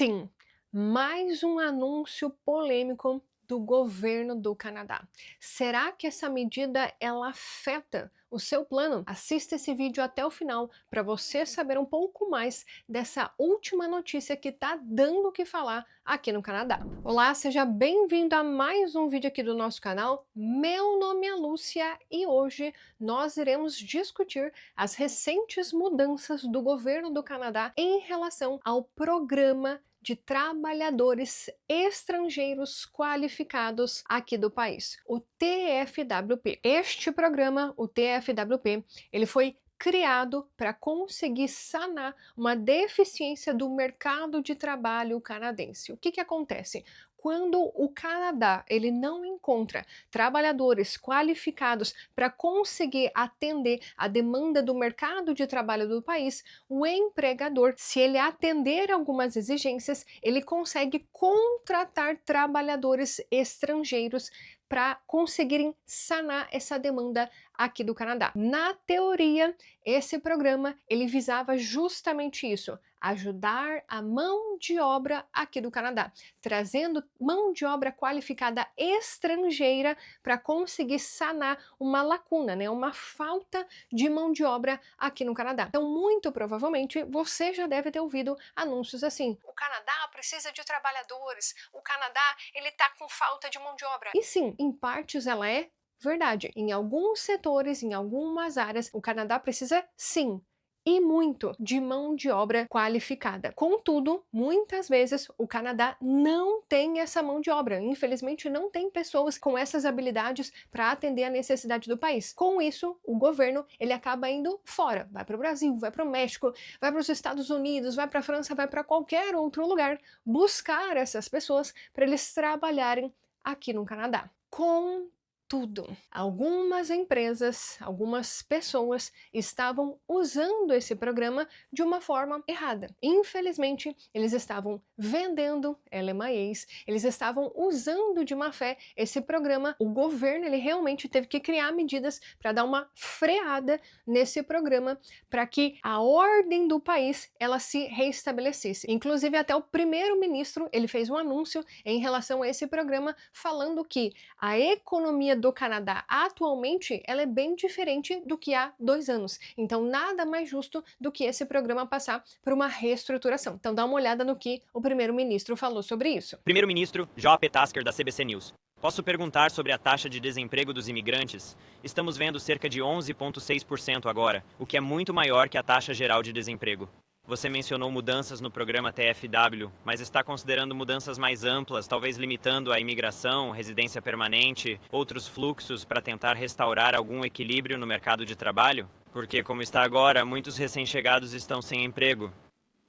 Sim, mais um anúncio polêmico do governo do Canadá. Será que essa medida ela afeta o seu plano? Assista esse vídeo até o final para você saber um pouco mais dessa última notícia que está dando o que falar aqui no Canadá. Olá, seja bem-vindo a mais um vídeo aqui do nosso canal. Meu nome é Lúcia e hoje nós iremos discutir as recentes mudanças do governo do Canadá em relação ao programa de trabalhadores estrangeiros qualificados aqui do país, o TFWP. Este programa, o TFWP, ele foi criado para conseguir sanar uma deficiência do mercado de trabalho canadense. O que acontece? Quando o Canadá ele não encontra trabalhadores qualificados para conseguir atender a demanda do mercado de trabalho do país, o empregador, se ele atender algumas exigências, ele consegue contratar trabalhadores estrangeiros para conseguirem sanar essa demanda aqui do Canadá. Na teoria, esse programa ele visava justamente isso, ajudar a mão de obra aqui do Canadá, trazendo mão de obra qualificada estrangeira para conseguir sanar uma lacuna, né, uma falta de mão de obra aqui no Canadá. Então, muito provavelmente, você já deve ter ouvido anúncios assim: o Canadá precisa de trabalhadores, o Canadá ele tá com falta de mão de obra. E sim, em partes ela é verdade. Em alguns setores, em algumas áreas, o Canadá precisa sim e muito de mão de obra qualificada. Contudo, muitas vezes o Canadá não tem essa mão de obra. Infelizmente, não tem pessoas com essas habilidades para atender a necessidade do país. Com isso, o governo ele acaba indo fora. Vai para o Brasil, vai para o México, vai para os Estados Unidos, vai para a França, vai para qualquer outro lugar buscar essas pessoas para eles trabalharem aqui no Canadá. Contudo, algumas empresas, algumas pessoas estavam usando esse programa de uma forma errada. Infelizmente, eles estavam vendendo LMAs, eles estavam usando de má fé esse programa. O governo ele realmente teve que criar medidas para dar uma freada nesse programa para que a ordem do país ela se reestabelecesse. Inclusive até o primeiro-ministro ele fez um anúncio em relação a esse programa falando que a economia do Canadá atualmente ela é bem diferente do que há 2 anos. Então nada mais justo do que esse programa passar por uma reestruturação. Então dá uma olhada no que o primeiro-ministro falou sobre isso. Primeiro-ministro J.P. Tasker, da CBC News. Posso perguntar sobre a taxa de desemprego dos imigrantes? Estamos vendo cerca de 11,6% agora, o que é muito maior que a taxa geral de desemprego. Você mencionou mudanças no programa TFW, mas está considerando mudanças mais amplas, talvez limitando a imigração, residência permanente, outros fluxos para tentar restaurar algum equilíbrio no mercado de trabalho? Porque, como está agora, muitos recém-chegados estão sem emprego.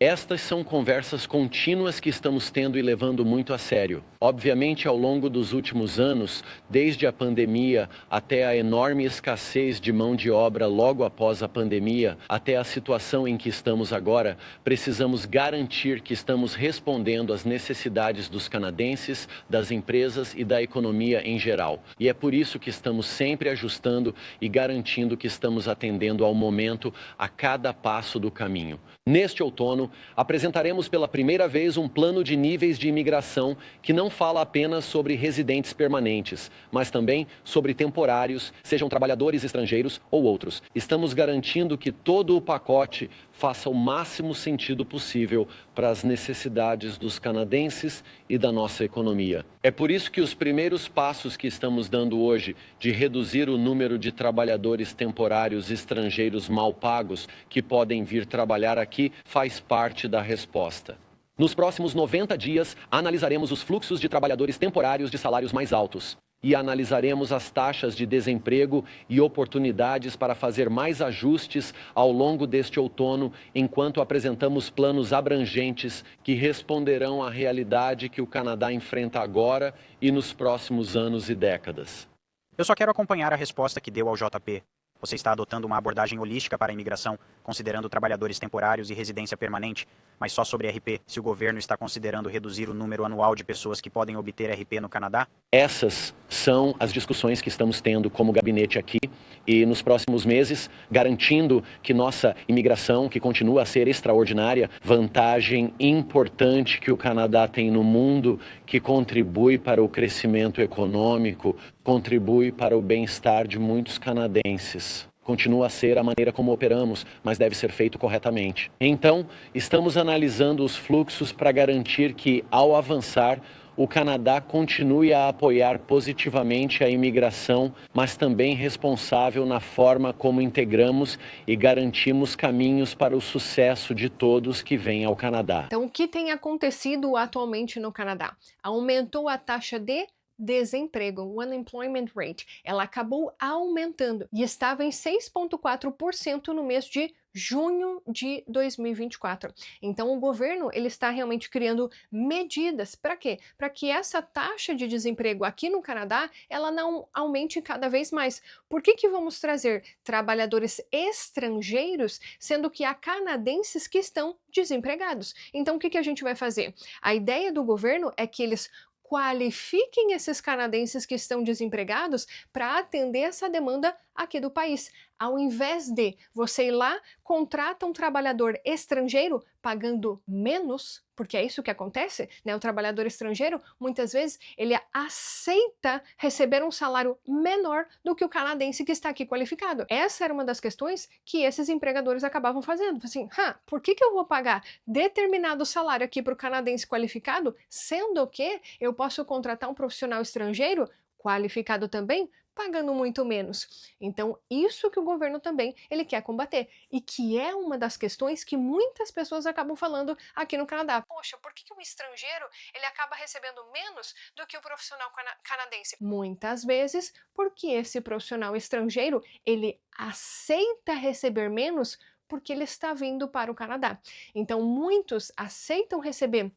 Estas são conversas contínuas que estamos tendo e levando muito a sério. Obviamente, ao longo dos últimos anos, desde a pandemia até a enorme escassez de mão de obra logo após a pandemia, até a situação em que estamos agora, precisamos garantir que estamos respondendo às necessidades dos canadenses, das empresas e da economia em geral. E é por isso que estamos sempre ajustando e garantindo que estamos atendendo ao momento a cada passo do caminho. Neste outono, apresentaremos pela primeira vez um plano de níveis de imigração que não fala apenas sobre residentes permanentes, mas também sobre temporários, sejam trabalhadores estrangeiros ou outros. Estamos garantindo que todo o pacote faça o máximo sentido possível para as necessidades dos canadenses e da nossa economia. É por isso que os primeiros passos que estamos dando hoje de reduzir o número de trabalhadores temporários estrangeiros mal pagos que podem vir trabalhar aqui faz parte da resposta. Nos próximos 90 dias, analisaremos os fluxos de trabalhadores temporários de salários mais altos e analisaremos as taxas de desemprego e oportunidades para fazer mais ajustes ao longo deste outono, enquanto apresentamos planos abrangentes que responderão à realidade que o Canadá enfrenta agora e nos próximos anos e décadas. Eu só quero acompanhar a resposta que deu ao JP. Você está adotando uma abordagem holística para a imigração, considerando trabalhadores temporários e residência permanente, mas só sobre RP, se o governo está considerando reduzir o número anual de pessoas que podem obter RP no Canadá? Essas são as discussões que estamos tendo como gabinete aqui e nos próximos meses, garantindo que nossa imigração, que continua a ser extraordinária, vantagem importante que o Canadá tem no mundo, que contribui para o crescimento econômico, contribui para o bem-estar de muitos canadenses. Continua a ser a maneira como operamos, mas deve ser feito corretamente. Então, estamos analisando os fluxos para garantir que, ao avançar, o Canadá continue a apoiar positivamente a imigração, mas também responsável na forma como integramos e garantimos caminhos para o sucesso de todos que vêm ao Canadá. Então, o que tem acontecido atualmente no Canadá? Aumentou a taxa de desemprego, o unemployment rate, ela acabou aumentando e estava em 6,4% no mês de junho de 2024. Então o governo ele está realmente criando medidas para quê? Para que essa taxa de desemprego aqui no Canadá ela não aumente cada vez mais. Por que vamos trazer trabalhadores estrangeiros, sendo que há canadenses que estão desempregados? Então o que a gente vai fazer? A ideia do governo é que eles qualifiquem esses canadenses que estão desempregados para atender essa demanda aqui do país. Ao invés de você ir lá, contrata um trabalhador estrangeiro pagando menos, porque é isso que acontece, né? O trabalhador estrangeiro, muitas vezes, ele aceita receber um salário menor do que o canadense que está aqui qualificado. Essa era uma das questões que esses empregadores acabavam fazendo. Assim, por que eu vou pagar determinado salário aqui para o canadense qualificado, sendo que eu posso contratar um profissional estrangeiro qualificado também, pagando muito menos. Então, isso que o governo também ele quer combater e que é uma das questões que muitas pessoas acabam falando aqui no Canadá. Poxa, por que o estrangeiro ele acaba recebendo menos do que o profissional canadense? Muitas vezes porque esse profissional estrangeiro ele aceita receber menos porque ele está vindo para o Canadá. Então, muitos aceitam receber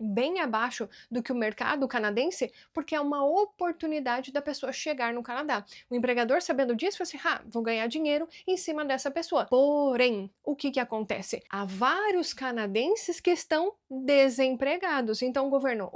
bem abaixo do que o mercado canadense, porque é uma oportunidade da pessoa chegar no Canadá. O empregador, sabendo disso, fala assim, vou ganhar dinheiro em cima dessa pessoa. Porém, o que acontece? Há vários canadenses que estão desempregados. Então, o governo,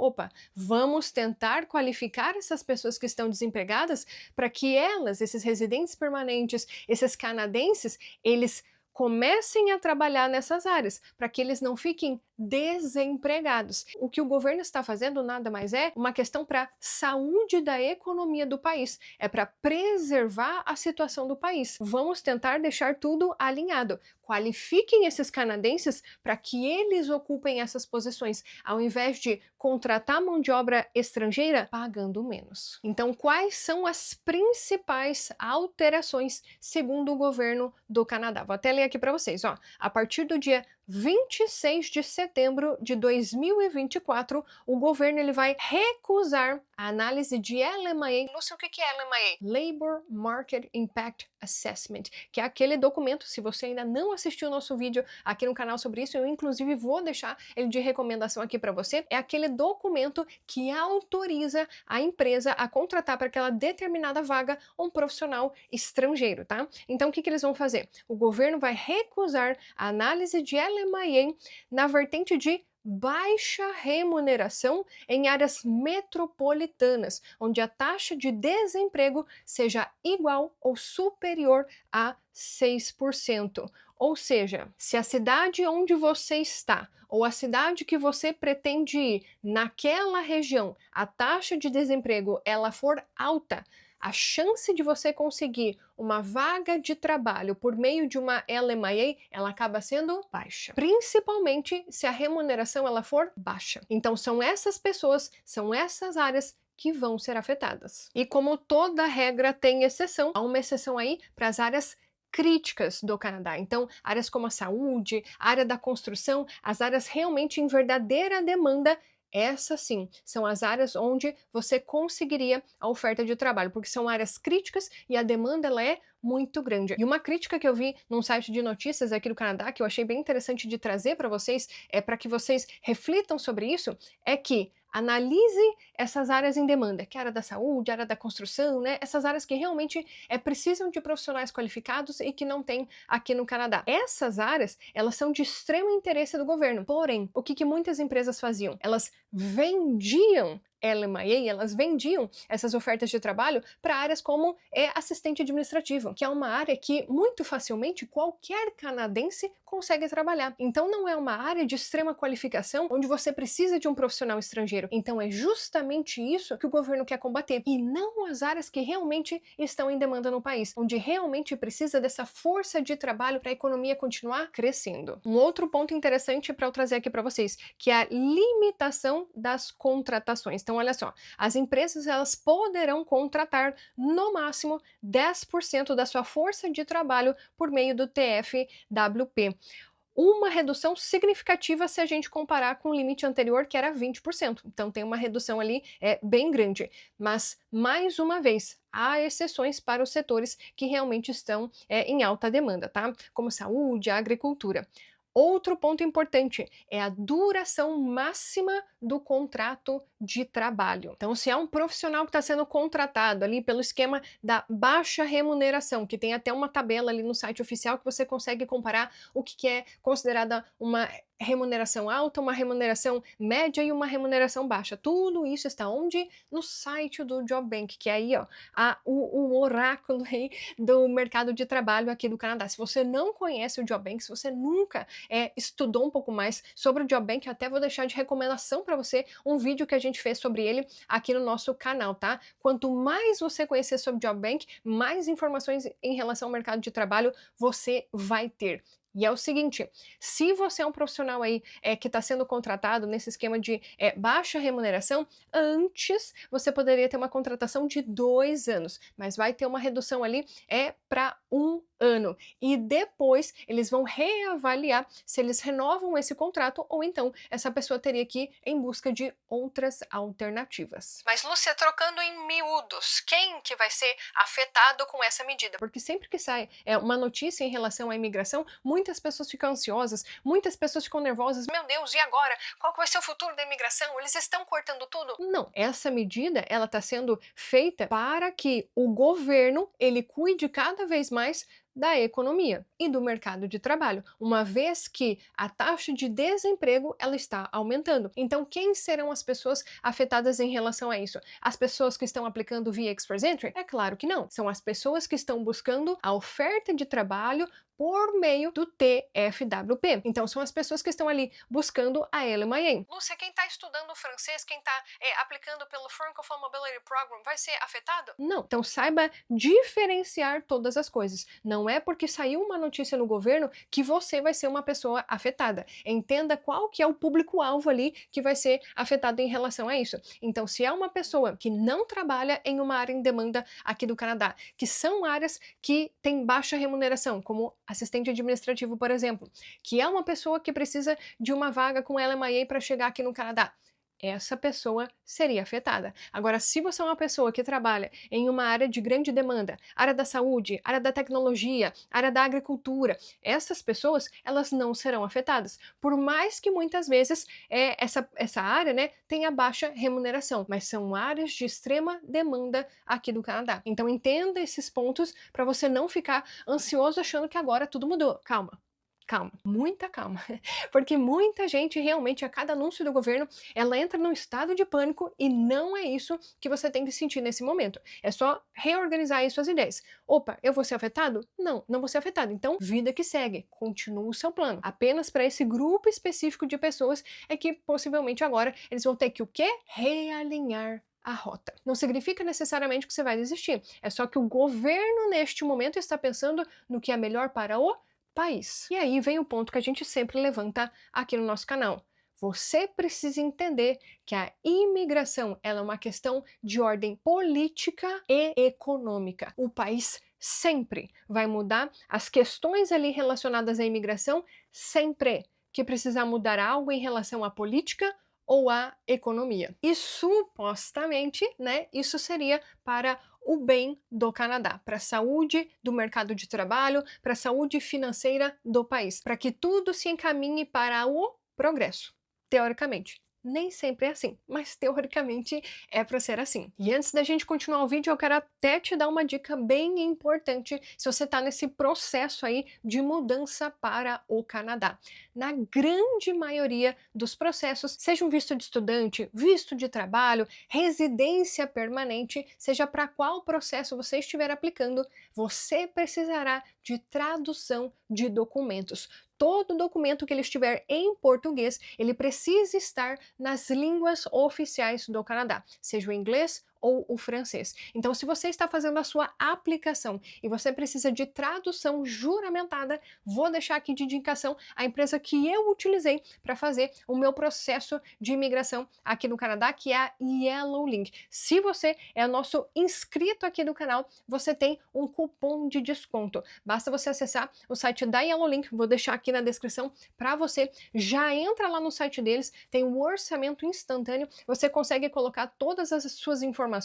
vamos tentar qualificar essas pessoas que estão desempregadas para que elas, esses residentes permanentes, esses canadenses, eles comecem a trabalhar nessas áreas, para que eles não fiquem desempregados. O que o governo está fazendo nada mais é uma questão para a saúde da economia do país, é para preservar a situação do país. Vamos tentar deixar tudo alinhado. Qualifiquem esses canadenses para que eles ocupem essas posições, ao invés de contratar mão de obra estrangeira pagando menos. Então, quais são as principais alterações segundo o governo do Canadá? Vou até ler aqui para vocês. A partir do dia 26 de setembro de 2024, o governo ele vai recusar a análise de LMIA. Não sei o que é LMIA. Labor Market Impact Assessment, que é aquele documento, se você ainda não assistiu o nosso vídeo aqui no canal sobre isso, eu inclusive vou deixar ele de recomendação aqui para você, é aquele documento que autoriza a empresa a contratar para aquela determinada vaga um profissional estrangeiro, tá? Então o que eles vão fazer? O governo vai recusar a análise de LMIA na vertente de baixa remuneração em áreas metropolitanas, onde a taxa de desemprego seja igual ou superior a 6%. Ou seja, se a cidade onde você está ou a cidade que você pretende ir, naquela região, a taxa de desemprego ela for alta, a chance de você conseguir uma vaga de trabalho por meio de uma LMIA, ela acaba sendo baixa. Principalmente se a remuneração ela for baixa. Então são essas pessoas, são essas áreas que vão ser afetadas. E como toda regra tem exceção, há uma exceção aí para as áreas críticas do Canadá. Então, áreas como a saúde, a área da construção, as áreas realmente em verdadeira demanda, essas sim, são as áreas onde você conseguiria a oferta de trabalho, porque são áreas críticas e a demanda ela é muito grande. E uma crítica que eu vi num site de notícias aqui do Canadá, que eu achei bem interessante de trazer para vocês, é para que vocês reflitam sobre isso, é que Analise essas áreas em demanda, que é a área da saúde, a área da construção, né? Essas áreas que realmente precisam de profissionais qualificados e que não tem aqui no Canadá. Essas áreas, elas são de extremo interesse do governo. Porém, o que muitas empresas faziam? Elas vendiam LMIA, elas vendiam essas ofertas de trabalho para áreas como assistente administrativo, que é uma área que muito facilmente qualquer canadense consegue trabalhar. Então não é uma área de extrema qualificação onde você precisa de um profissional estrangeiro. Então é justamente isso que o governo quer combater, e não as áreas que realmente estão em demanda no país, onde realmente precisa dessa força de trabalho para a economia continuar crescendo. Um outro ponto interessante para eu trazer aqui para vocês, que é a limitação das contratações. Então olha só, as empresas elas poderão contratar no máximo 10% da sua força de trabalho por meio do TFWP. Uma redução significativa se a gente comparar com o limite anterior, que era 20%. Então tem uma redução ali bem grande. Mas, mais uma vez, há exceções para os setores que realmente estão em alta demanda, tá? Como saúde, agricultura. Outro ponto importante é a duração máxima do contrato de trabalho. Então, se é um profissional que está sendo contratado ali pelo esquema da baixa remuneração, que tem até uma tabela ali no site oficial que você consegue comparar o que é considerada uma remuneração alta, uma remuneração média e uma remuneração baixa. Tudo isso está onde? No site do JobBank, que é aí, ó, o oráculo aí do mercado de trabalho aqui do Canadá. Se você não conhece o JobBank, se você nunca estudou um pouco mais sobre o JobBank, eu até vou deixar de recomendação para você um vídeo que a gente fez sobre ele aqui no nosso canal, tá? Quanto mais você conhecer sobre o JobBank, mais informações em relação ao mercado de trabalho você vai ter. E é o seguinte, se você é um profissional aí que está sendo contratado nesse esquema de baixa remuneração, antes você poderia ter uma contratação de 2 anos, mas vai ter uma redução ali para 1 ano. E depois eles vão reavaliar se eles renovam esse contrato ou então essa pessoa teria que ir em busca de outras alternativas. Mas Lúcia, trocando em miúdos, quem que vai ser afetado com essa medida? Porque sempre que sai uma notícia em relação à imigração, muitas pessoas ficam ansiosas, muitas pessoas ficam nervosas. Meu Deus, e agora? Qual que vai ser o futuro da imigração? Eles estão cortando tudo? Não, essa medida ela está sendo feita para que o governo ele cuide cada vez mais da economia e do mercado de trabalho, uma vez que a taxa de desemprego ela está aumentando. Então, quem serão as pessoas afetadas em relação a isso? As pessoas que estão aplicando via Express Entry? É claro que não. São as pessoas que estão buscando a oferta de trabalho por meio do TFWP. Então, são as pessoas que estão ali buscando a LMIA. Lúcia, quem está estudando francês, quem está aplicando pelo Francophone Mobility Program, vai ser afetado? Não. Então, saiba diferenciar todas as coisas. Não é porque saiu uma notícia no governo que você vai ser uma pessoa afetada. Entenda qual que é o público-alvo ali que vai ser afetado em relação a isso. Então, se é uma pessoa que não trabalha em uma área em demanda aqui do Canadá, que são áreas que têm baixa remuneração, como assistente administrativo, por exemplo, que é uma pessoa que precisa de uma vaga com LMIA para chegar aqui no Canadá, essa pessoa seria afetada. Agora, se você é uma pessoa que trabalha em uma área de grande demanda, área da saúde, área da tecnologia, área da agricultura, essas pessoas, elas não serão afetadas. Por mais que muitas vezes essa área, né, tenha baixa remuneração, mas são áreas de extrema demanda aqui do Canadá. Então, entenda esses pontos para você não ficar ansioso achando que agora tudo mudou. Calma. Calma, muita calma, porque muita gente realmente, a cada anúncio do governo, ela entra num estado de pânico e não é isso que você tem que sentir nesse momento. É só reorganizar aí suas ideias. Opa, eu vou ser afetado? Não, não vou ser afetado. Então, vida que segue, continua o seu plano. Apenas para esse grupo específico de pessoas é que possivelmente agora eles vão ter que o quê? Realinhar a rota. Não significa necessariamente que você vai desistir. É só que o governo neste momento está pensando no que é melhor para o país. E aí vem o ponto que a gente sempre levanta aqui no nosso canal. Você precisa entender que a imigração ela é uma questão de ordem política e econômica. O país sempre vai mudar as questões ali relacionadas à imigração, sempre que precisar mudar algo em relação à política ou à economia. E supostamente, né, isso seria para o bem do Canadá, para a saúde do mercado de trabalho, para a saúde financeira do país, para que tudo se encaminhe para o progresso, teoricamente. nem sempre é assim, mas teoricamente é para ser assim. E antes da gente continuar o vídeo, eu quero até te dar uma dica bem importante se você está nesse processo aí de mudança para o Canadá. Na grande maioria dos processos, seja um visto de estudante, visto de trabalho, residência permanente, seja para qual processo você estiver aplicando, você precisará de tradução de documentos. Todo documento que ele estiver em português, ele precisa estar nas línguas oficiais do Canadá, seja o inglês ou o francês. Então, se você está fazendo a sua aplicação e você precisa de tradução juramentada, vou deixar aqui de indicação a empresa que eu utilizei para fazer o meu processo de imigração aqui no Canadá, que é a Yellow Link. Se você é nosso inscrito aqui do canal, você tem um cupom de desconto. Basta você acessar o site da Yellow Link, vou deixar aqui na descrição para você. Já entra lá no site deles, tem um orçamento instantâneo, você consegue colocar todas as suas informações,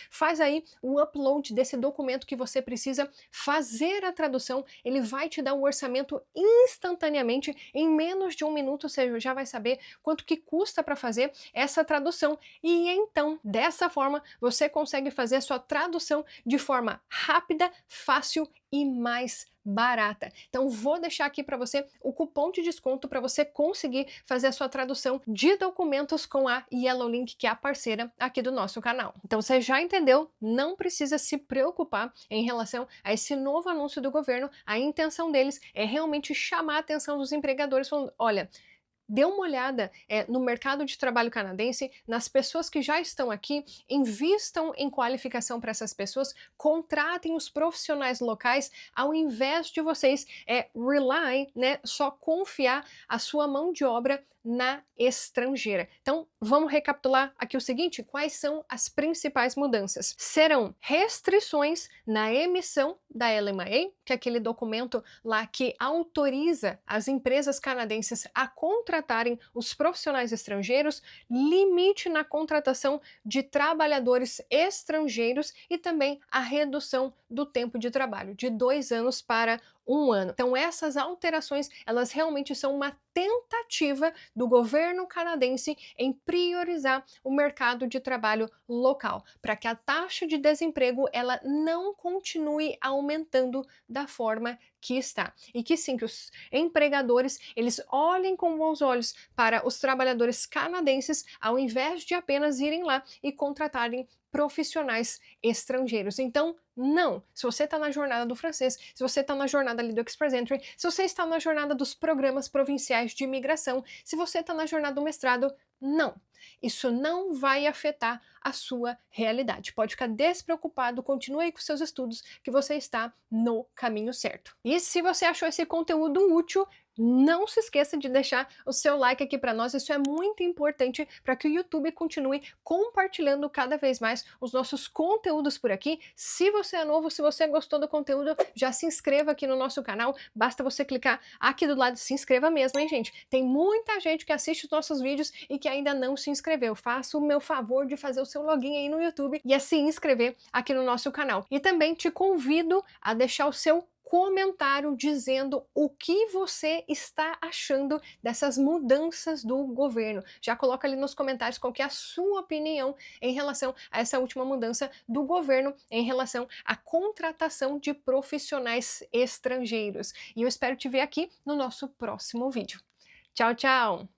faz aí o upload desse documento que você precisa fazer a tradução, ele vai te dar o orçamento instantaneamente, em menos de 1 minuto, você já vai saber quanto que custa para fazer essa tradução, e então, dessa forma, você consegue fazer a sua tradução de forma rápida, fácil e mais barata. Então vou deixar aqui para você o cupom de desconto para você conseguir fazer a sua tradução de documentos com a Yellow Link, que é a parceira aqui do nosso canal. Então você já entendeu, não precisa se preocupar em relação a esse novo anúncio do governo. A intenção deles é realmente chamar a atenção dos empregadores, falando, olha, dê uma olhada no mercado de trabalho canadense, nas pessoas que já estão aqui, invistam em qualificação para essas pessoas, contratem os profissionais locais, ao invés de vocês só confiar a sua mão de obra na estrangeira. Então, vamos recapitular aqui o seguinte: quais são as principais mudanças? Serão restrições na emissão da LMIA, que é aquele documento lá que autoriza as empresas canadenses a contratarem os profissionais estrangeiros, limite na contratação de trabalhadores estrangeiros e também a redução do tempo de trabalho, de 2 anos para 1 ano. Então essas alterações, elas realmente são uma tentativa do governo canadense em priorizar o mercado de trabalho local, para que a taxa de desemprego ela não continue aumentando da forma que está. E que sim, que os empregadores, eles olhem com bons olhos para os trabalhadores canadenses, ao invés de apenas irem lá e contratarem profissionais estrangeiros. Então, não. Se você está na jornada do francês, se você está na jornada ali do Express Entry, se você está na jornada dos programas provinciais de imigração, se você está na jornada do mestrado, não. Isso não vai afetar a sua realidade. Pode ficar despreocupado, continue aí com seus estudos, que você está no caminho certo. E se você achou esse conteúdo útil, não se esqueça de deixar o seu like aqui para nós, isso é muito importante para que o YouTube continue compartilhando cada vez mais os nossos conteúdos por aqui. Se você é novo, se você gostou do conteúdo, já se inscreva aqui no nosso canal, basta você clicar aqui do lado, se inscreva mesmo, hein, gente? Tem muita gente que assiste os nossos vídeos e que ainda não se inscreveu. Faça o meu favor de fazer o seu login aí no YouTube e se inscrever aqui no nosso canal. E também te convido a deixar o seu comentário dizendo o que você está achando dessas mudanças do governo. Já coloca ali nos comentários qual que é a sua opinião em relação a essa última mudança do governo em relação à contratação de profissionais estrangeiros. E eu espero te ver aqui no nosso próximo vídeo. Tchau, tchau!